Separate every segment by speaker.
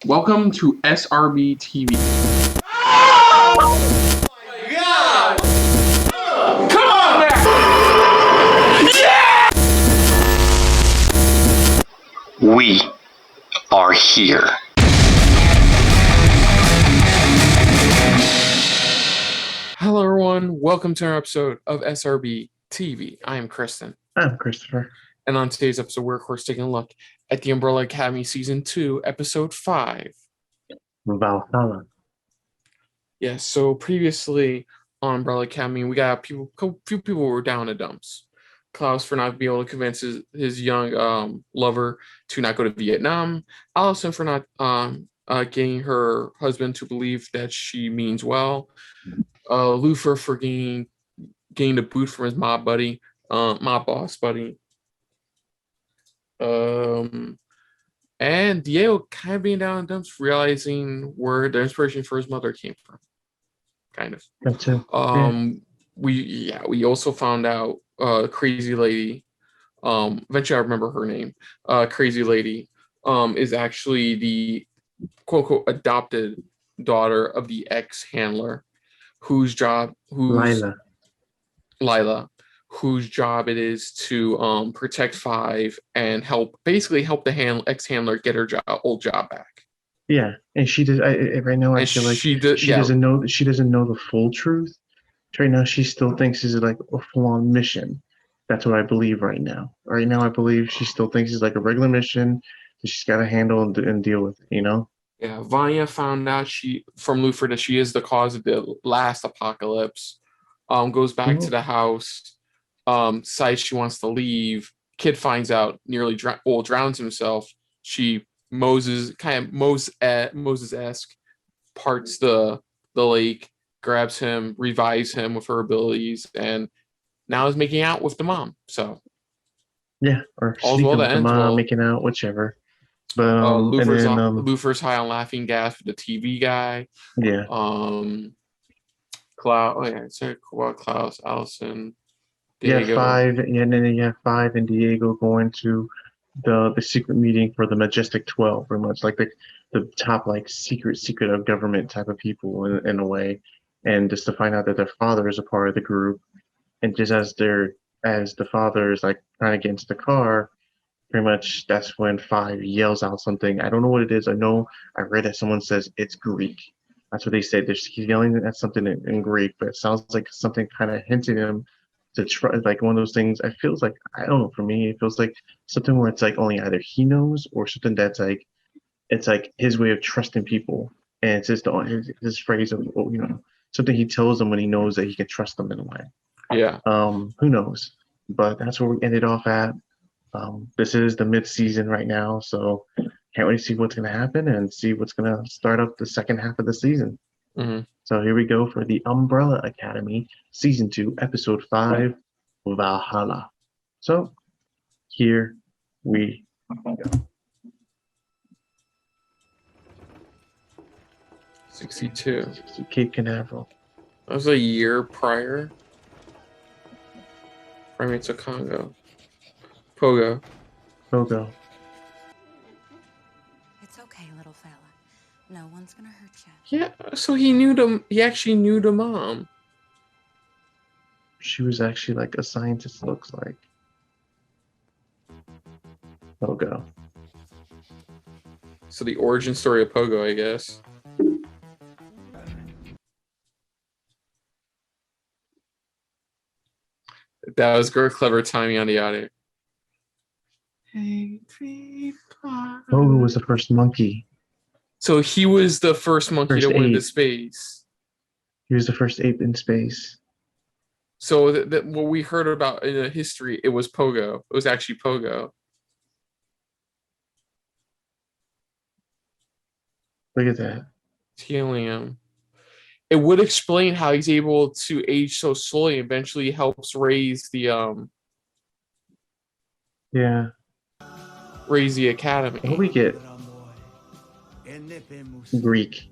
Speaker 1: Welcome to SRB TV.
Speaker 2: Oh my God! Come on now! Yeah!
Speaker 3: We are here.
Speaker 1: Hello, everyone. Welcome to another episode of SRB TV. I am Kristen.
Speaker 4: I'm Christopher.
Speaker 1: And on today's episode, we're, of course, taking a look at the Umbrella Academy Season 2, Episode 5.
Speaker 4: Valhalla.
Speaker 1: Yes, so previously on Umbrella Academy, we got a few people who were down in the dumps. Klaus for not being able to convince his young lover to not go to Vietnam. Allison for not getting her husband to believe that she means well. Lufer for getting the boot from his mob boss buddy. And Diego kind of being down in the dumps, realizing where the inspiration for his mother came from. Kind of.
Speaker 4: That's it.
Speaker 1: We also found out Crazy Lady. Eventually I remember her name. Crazy Lady is actually the quote unquote adopted daughter of the ex-handler, Lila, whose job it is to protect Five and help the ex-handler get her old job back.
Speaker 4: Yeah, and she does. Right now, I feel like she doesn't know. She doesn't know the full truth. Right now, she still thinks it's like a full-on mission. That's what I believe right now. Right now, I believe she still thinks it's like a regular mission that she's got to handle and deal with. You know.
Speaker 1: Yeah, Vanya found out from Lufer that she is the cause of the last apocalypse. Goes back to the house. Decides she wants to leave. Kid finds out, nearly drowns himself. She Moses-esque parts the lake, grabs him, revives him with her abilities, and now is making out with the mom. So
Speaker 4: yeah, or sleeping with the mom, making out, whichever. But
Speaker 1: Lufer's high on laughing gas with the TV guy.
Speaker 4: Yeah.
Speaker 1: Klaus, Allison, Diego.
Speaker 4: Yeah, Five, and then you have Five and Diego going to the secret meeting for the Majestic 12, pretty much like the top like secret of government type of people in a way, and just to find out that their father is a part of the group, and just as the father is like trying to get into the car, pretty much that's when Five yells out something. I don't know what it is. I know I read that someone says it's Greek. That's what they said. He's yelling at something in Greek, but it sounds like something kind of hinting him to try, like one of those things. I feels like, I don't know, for me it feels like something where it's like only either he knows or something that's like it's like his way of trusting people, and it's just his phrase of, you know, something he tells them when he knows that he can trust them in a way.
Speaker 1: Yeah.
Speaker 4: Who knows? But that's where we ended off at. This is the mid-season right now, so can't wait to see what's going to happen and see what's going to start up the second half of the season.
Speaker 1: Mm-hmm.
Speaker 4: So here we go for the Umbrella Academy Season 2, Episode 5, Valhalla. So here we go.
Speaker 1: 62.
Speaker 4: Cape Canaveral.
Speaker 1: That was a year prior. Primates of Congo. Pogo.
Speaker 5: It's okay, little fella. No one's gonna hurt you.
Speaker 1: Yeah, so he actually knew the mom.
Speaker 4: She was actually like a scientist, looks like. Pogo.
Speaker 1: So the origin story of Pogo, I guess. That was good, clever timing on the audio.
Speaker 4: Pogo was the first monkey.
Speaker 1: So he was the first monkey to win into space.
Speaker 4: He was the first ape in space.
Speaker 1: So what we heard about in the history, it was Pogo. It was actually Pogo.
Speaker 4: Look at that.
Speaker 1: It's healing him. It would explain how he's able to age so slowly. Eventually helps raise the raise the academy.
Speaker 4: What do we get? Greek.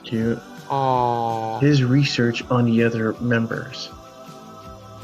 Speaker 4: Cute.
Speaker 1: Aww.
Speaker 4: His research on the other members.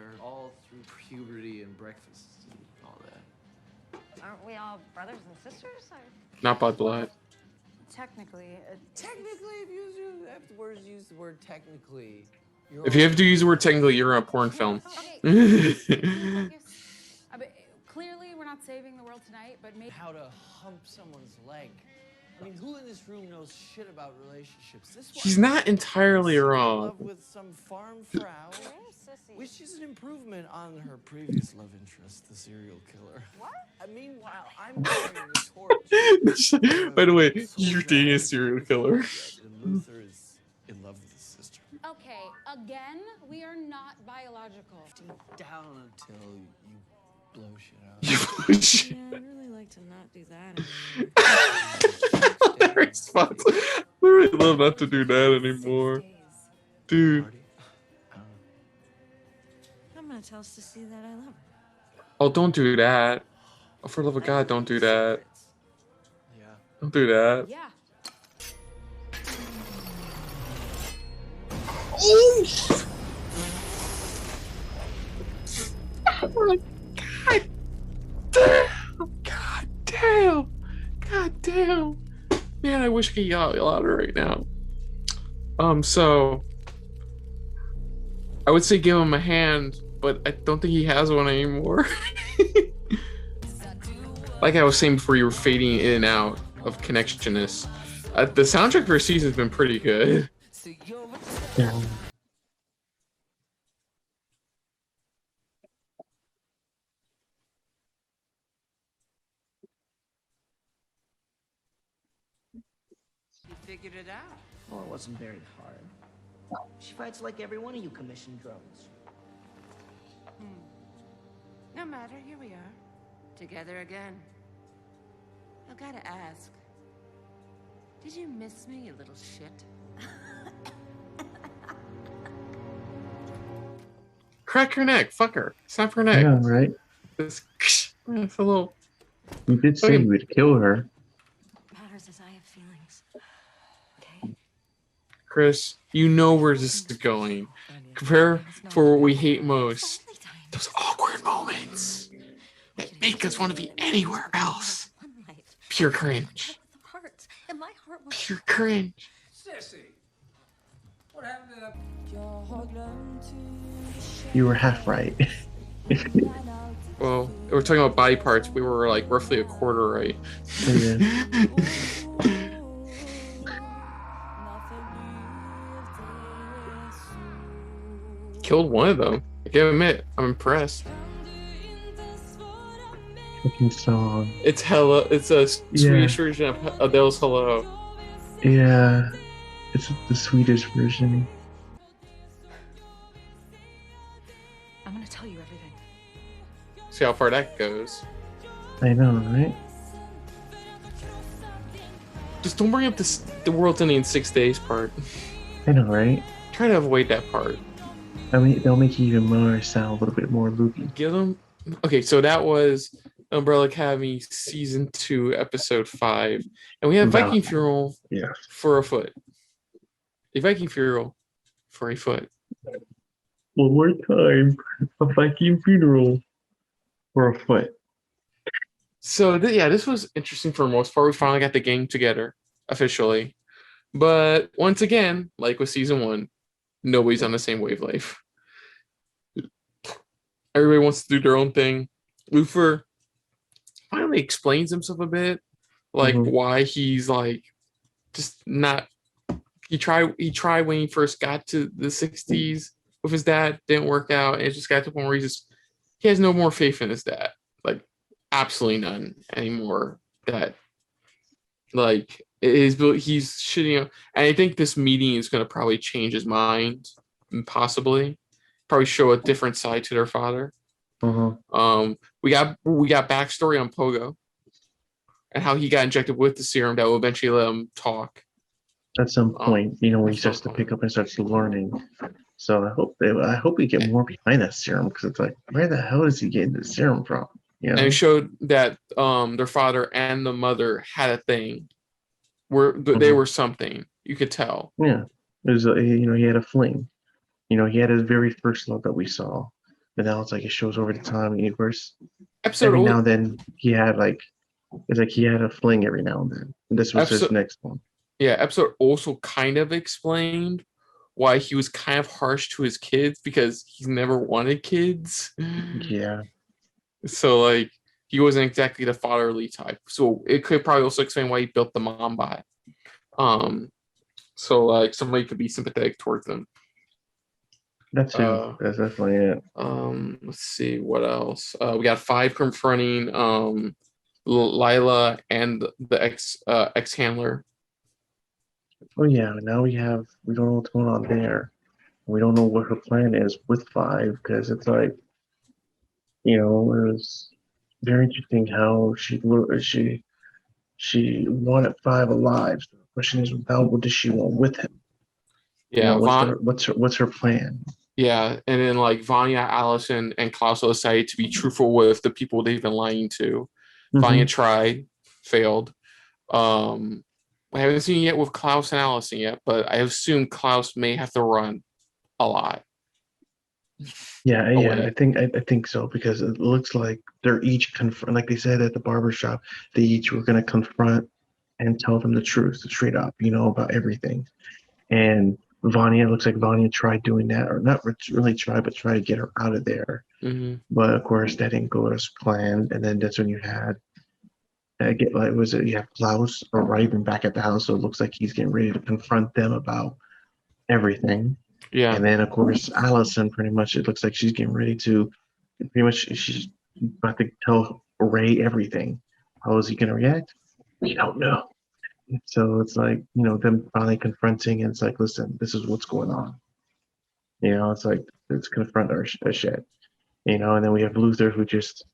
Speaker 6: together all through puberty and breakfast and all that.
Speaker 5: Aren't we all brothers and sisters?
Speaker 1: Not by blood.
Speaker 5: Technically.
Speaker 6: Technically, if you afterwards use the word technically, you're
Speaker 1: If you have to use the word technically, you're in a porn film.
Speaker 7: Okay. Clearly, we're not saving the world tonight, but maybe
Speaker 6: how to hump someone's leg. I mean, who in this room knows shit about relationships?
Speaker 1: He's not entirely
Speaker 6: in
Speaker 1: wrong.
Speaker 6: love with some farm frau, which is an improvement on her previous love interest, the serial killer. What? Meanwhile, I'm carrying the torch.
Speaker 1: By the way, you're dating a serial killer.
Speaker 6: And Luther is in love with his sister.
Speaker 7: okay. Again, we are not biological.
Speaker 6: Deep down until you blow shit out.
Speaker 1: You blow shit.
Speaker 5: Yeah, I'd really like to not do that anymore.
Speaker 1: Response. I really love not to do that anymore. Dude.
Speaker 5: I'm gonna tell Sissy that I love her.
Speaker 1: Oh, don't do that. Oh, for the love of God, don't do that.
Speaker 6: Yeah.
Speaker 1: Don't do that.
Speaker 7: Yeah.
Speaker 1: Oh! Oh my God damn! God damn! God damn! Man, I wish I could yell louder right now. So I would say give him a hand, but I don't think he has one anymore. Like I was saying before, you were fading in and out of connectionness. The soundtrack for a season has been pretty good.
Speaker 4: Yeah.
Speaker 8: You figured it out. Well, it wasn't very hard. She fights like every one of you commissioned drones.
Speaker 9: No matter, here we are. Together again. I gotta ask. Did you miss me, you little shit?
Speaker 1: Crack her neck, fuck her. Snap her neck.
Speaker 4: Yeah, right.
Speaker 1: It's a little.
Speaker 4: You did say you would kill her.
Speaker 5: Matters as I have feelings. Okay.
Speaker 1: Chris, you know where this is going. Prepare for what we hate most. Those awkward moments that make us want to be anywhere else. Pure cringe. Pure cringe.
Speaker 10: Sissy, what happened to that?
Speaker 4: You were half right.
Speaker 1: Well, we're talking about body parts. We were like roughly a quarter right.
Speaker 4: Yeah.
Speaker 1: Killed one of them. I gotta admit, I'm impressed.
Speaker 4: Fucking song.
Speaker 1: It's hella. It's a Swedish version of Adele's "Hello."
Speaker 4: Yeah, it's the Swedish version.
Speaker 5: I'm gonna tell you everything.
Speaker 1: See how far that goes.
Speaker 4: I know, right?
Speaker 1: Just don't bring up the world's ending in 6 days part.
Speaker 4: I know, right?
Speaker 1: Try to avoid that part.
Speaker 4: I mean, they'll make you even more sound a little bit more loopy.
Speaker 1: Give them. Okay, so that was Umbrella Academy season 2, episode 5, and we have Viking Funeral for a foot. A Viking Funeral for a foot.
Speaker 4: One more time, a Viking funeral for a foot.
Speaker 1: So this was interesting for the most part. We finally got the gang together officially, but once again, like with season 1, nobody's on the same wavelength. Everybody wants to do their own thing. Luther finally explains himself a bit, like why he's like just not. He tried when he first got to the 60s with his dad, didn't work out, and it just got to the point where he has no more faith in his dad, like absolutely none anymore. That like he's shitting on, and I think this meeting is going to probably change his mind, possibly show a different side to their father. We got backstory on Pogo and how he got injected with the serum that will eventually let him talk
Speaker 4: at some point. When he starts to pick up and starts learning. So I hope we get more behind that serum, because it's like, where the hell is he getting the serum from?
Speaker 1: And it showed that their father and the mother had a thing where they were something. You could tell.
Speaker 4: Yeah, there's he had a fling. He had his very first love that we saw. But now it's like it shows over the time in the universe.
Speaker 1: Episode
Speaker 4: Every now
Speaker 1: o-
Speaker 4: and then he had like it's like he had a fling every now and then. And this was his
Speaker 1: episode
Speaker 4: next one.
Speaker 1: yeah, episode also kind of explained why he was kind of harsh to his kids because he's never wanted kids.
Speaker 4: Yeah.
Speaker 1: So like he wasn't exactly the fatherly type. So it could probably also explain why he built the mom by. So like somebody could be sympathetic towards them.
Speaker 4: That's too. That's definitely it.
Speaker 1: Let's see what else. We got 5 confronting Lila and the ex handler.
Speaker 4: Oh yeah, now we don't know what's going on there. We don't know what her plan is with 5 because it's like, it was very interesting how she wanted 5 alive. So the question is, what does she want with him?
Speaker 1: Yeah,
Speaker 4: what's her plan?
Speaker 1: Yeah, and then like Vanya, Allison, and Klaus decided to be truthful with the people they've been lying to. Vanya tried, failed. I haven't seen it yet with Klaus and Allison yet, but I assume Klaus may have to run a lot.
Speaker 4: Yeah, I think so because it looks like they're each like they said at the barbershop, they each were going to confront and tell them the truth straight up, about everything. And Vanya, looks like Vanya tried doing that, or not really tried, but tried to get her out of there.
Speaker 1: Mm-hmm.
Speaker 4: But of course, that didn't go as planned. And then that's when you had, you have Klaus arriving back at the house, so it looks like he's getting ready to confront them about everything.
Speaker 1: Yeah.
Speaker 4: And then of course Allison, pretty much, it looks like she's getting ready to, she's about to tell Ray everything. How is he going to react? We don't know. So it's like, them finally confronting, and it's like, listen, this is what's going on. It's like, let's confront our shit. And then we have Luther, who just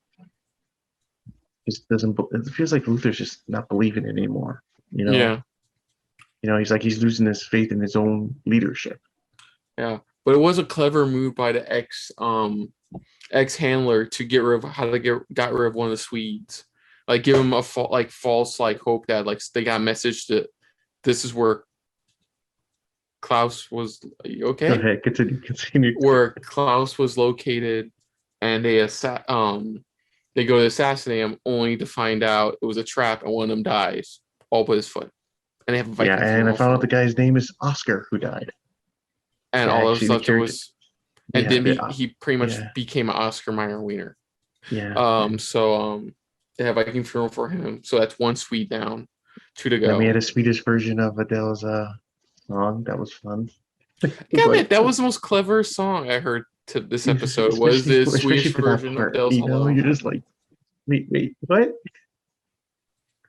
Speaker 4: doesn't, it feels like Luther's just not believing it anymore.
Speaker 1: Yeah.
Speaker 4: He's like, he's losing his faith in his own leadership.
Speaker 1: Yeah. But it was a clever move by the ex handler to get rid of one of the Swedes. Like give him a false hope that like they got a message that this is where Klaus was. Okay.
Speaker 4: Go ahead, continue.
Speaker 1: Where Klaus was located, and they go to assassinate him, only to find out it was a trap, and one of them dies, all but his foot. And they have a Viking.
Speaker 4: Yeah, and I found out the guy's name is Oscar, who died.
Speaker 1: And all of a sudden was, and then he pretty much became an Oscar Mayer wiener.
Speaker 4: Yeah.
Speaker 1: They have Viking funeral for him. So that's 1 Swede down, 2 to go.
Speaker 4: And we had a Swedish version of Adele's song. That was fun.
Speaker 1: That was the most clever song I heard to this episode. Was this Swedish version of Adele's Hello?
Speaker 4: You're just like, wait, what?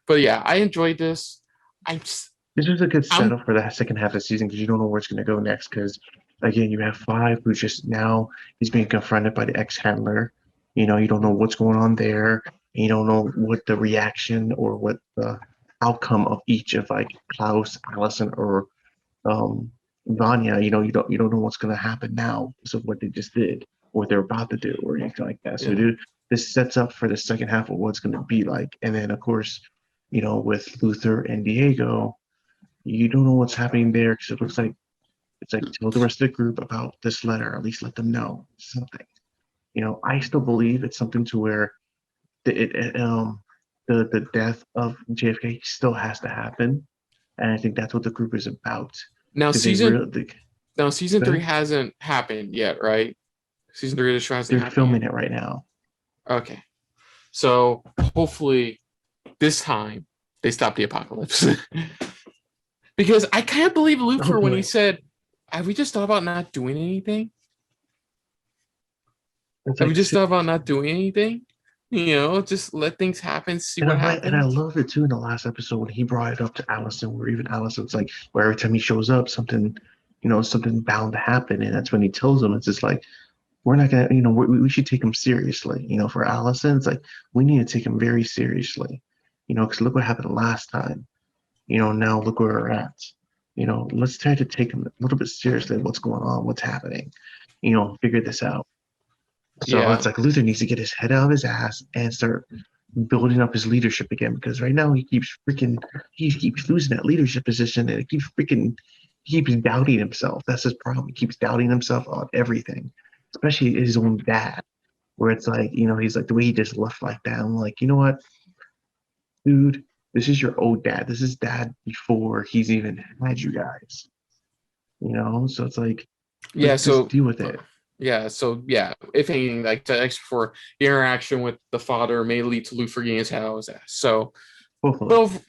Speaker 1: But yeah, I enjoyed this.
Speaker 4: This was a good setup for the second half of the season because you don't know where it's going to go next. Because again, you have 5 who just now he's being confronted by the ex-handler. You don't know what's going on there. You don't know what the reaction or what the outcome of each of like Klaus, Allison, or Vanya. You don't know what's going to happen now. So what they just did, or what they're about to do, or anything like that. So this sets up for the second half of what's going to be like. And then of course, with Luther and Diego, you don't know what's happening there because it looks like it's like tell the rest of the group about this letter. At least let them know something. I still believe it's something to where the death of JFK still has to happen, and I think that's what the group is about.
Speaker 1: Now season 3 hasn't happened yet, right? Season 3 hasn't happened.
Speaker 4: They're filming it right now.
Speaker 1: Okay, so hopefully this time they stop the apocalypse. Because I can't believe Luther when he said, "Have we just thought about not doing anything? Have we just thought about not doing anything? Just let things happen, see what happens."
Speaker 4: And I love it too in the last episode when he brought it up to Allison, where even Allison's like, where every time he shows up, something bound to happen. And that's when he tells them, it's just like, we're not going to, we should take him seriously. For Allison, it's like, we need to take him very seriously, because look what happened last time. Now look where we're at. Let's try to take him a little bit seriously. What's going on? What's happening? Figure this out. So it's like Luther needs to get his head out of his ass and start building up his leadership again, because right now he keeps losing that leadership position, and he keeps doubting himself. That's his problem. He keeps doubting himself on everything. especially his own dad, where it's like, he's like, the way he just left like that. I'm like, you know what, dude, this is your old dad. This is dad before he's even had you guys. So it's like,
Speaker 1: Yeah,
Speaker 4: just deal with it.
Speaker 1: If anything, like to extra for the interaction with the father may lead to Luke forgetting his house. So, interesting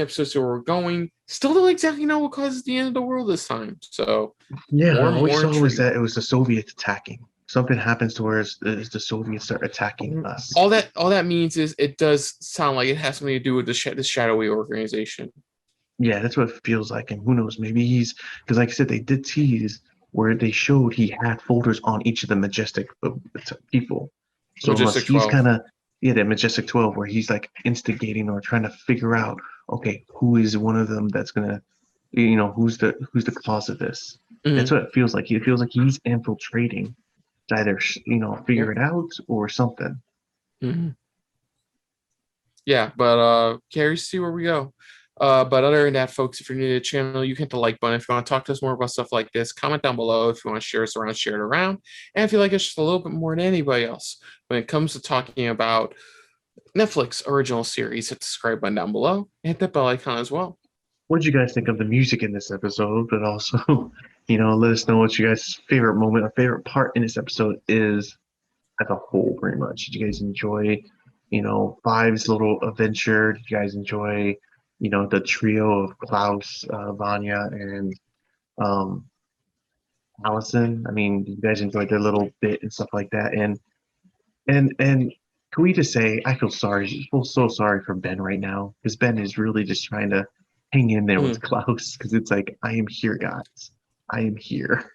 Speaker 1: episode. So we're going. Still don't exactly know what causes the end of the world this time. So
Speaker 4: all we saw was that it was the Soviets attacking. Something happens to where the Soviets start attacking us.
Speaker 1: All that means is it does sound like it has something to do with the shadowy organization.
Speaker 4: Yeah, that's what it feels like, and who knows? Maybe because, like I said, they did tease where they showed he had folders on each of the Majestic people. So
Speaker 1: Majestic
Speaker 4: he's
Speaker 1: 12.
Speaker 4: the Majestic 12, where he's like instigating or trying to figure out, okay, who is one of them that's gonna, who's the cause of this?
Speaker 1: Mm-hmm.
Speaker 4: That's what it feels like. It feels like he's infiltrating to either figure it out or something.
Speaker 1: Mm-hmm. Yeah, but curious to see where we go. But other than that, folks, if you're new to the channel, you can hit the like button. If you want to talk to us more about stuff like this, comment down below. If you want to share us around, share it around. And if you like us just a little bit more than anybody else, when it comes to talking about Netflix original series, hit the subscribe button down below and hit that bell icon as well.
Speaker 4: What did you guys think of the music in this episode? But also, let us know what you guys' favorite moment or favorite part in this episode is as a whole, pretty much. Did you guys enjoy, Five's little adventure? Did you guys enjoy, the trio of Klaus, Vanya, and Allison? I mean, you guys enjoyed their little bit and stuff like that. And can we just say, I feel so sorry for Ben right now, because Ben is really just trying to hang in there with Klaus, because it's like, I am here, guys. I am here.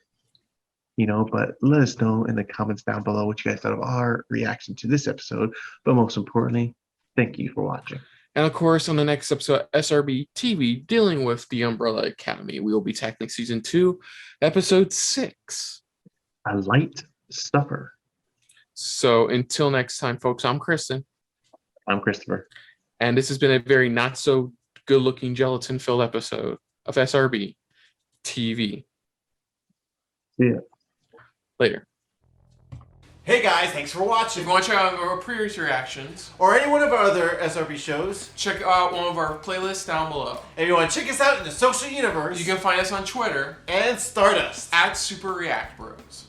Speaker 4: But let us know in the comments down below what you guys thought of our reaction to this episode. But most importantly, thank you for watching.
Speaker 1: And of course, on the next episode of SRB TV, dealing with the Umbrella Academy, we will be tackling season 2, episode 6.
Speaker 4: A light stuffer.
Speaker 1: So until next time, folks, I'm Kristen.
Speaker 4: I'm Christopher.
Speaker 1: And this has been a very not so good looking gelatin filled episode of SRB TV.
Speaker 4: See ya.
Speaker 1: Later.
Speaker 11: Hey guys, thanks for watching.
Speaker 1: If you want to check out our previous reactions
Speaker 11: or any one of our other SRB shows,
Speaker 1: check out one of our playlists down below.
Speaker 11: If you want to check us out in the social universe,
Speaker 1: you can find us on Twitter
Speaker 11: and Stardust
Speaker 1: at Super React Bros.